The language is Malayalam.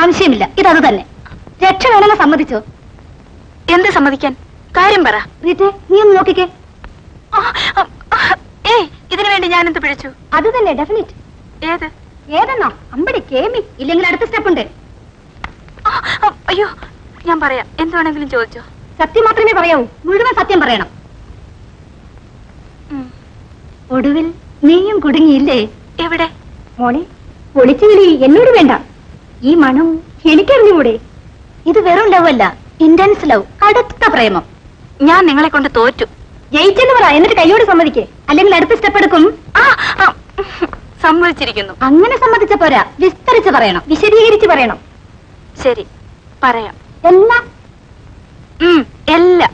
സംശയമില്ല, ഇതത് തന്നെ. രക്ഷ വേണമെന്ന് സമ്മതിച്ചോ? എന്ത് സമ്മതിക്കാൻ? കാര്യം പറ. റീറ്റെ, നീ ഒന്ന് നോക്കിക്കേ. ഇതിനു വേണ്ടി ഞാൻ എന്ത് പിഴച്ചു? അത് തന്നെ ഡെഫിനിറ്റ്. ഏത്? ഏതെന്നോ? അമ്പടി കേമി. ഇല്ലെങ്കിൽ അടുത്ത സ്റ്റെപ്പ് ഉണ്ട്. അയ്യോ, ഞാൻ പറയാം. എന്ത് വേണമെങ്കിലും ചോദിച്ചോ. സത്യം മാത്രമേ പറയാവൂ, മുഴുവൻ സത്യം പറയണം. ഒടുവിൽ നീയും കുടുങ്ങിയില്ലേ? എവിടെ? മോളെ, ഒളിച്ചു വിളി എന്നോട് വേണ്ട. ഈ മണം എനിക്കറിഞ്ഞുകൂടെ? ഇത് വെറും ലവ് അല്ല, ഇന്റൻസ് ലവ്, കടുത്ത പ്രേമം. ഞാൻ നിങ്ങളെ കൊണ്ട് തോറ്റു. ജയിച്ചെന്ന് പറ, എന്നിട്ട് കൈയോട് സമ്മതിക്കേ, അല്ലെങ്കിൽ അടുത്ത സ്റ്റെപ്പ് എടുക്കും. സമ്മതിച്ചിരിക്കുന്നു. അങ്ങനെ സമ്മതിച്ച പോരാ, വിസ്തരിച്ച് പറയണം, വിശദീകരിച്ച് പറയണം. ശരി, പറയാം. എല്ലാം എല്ലാം.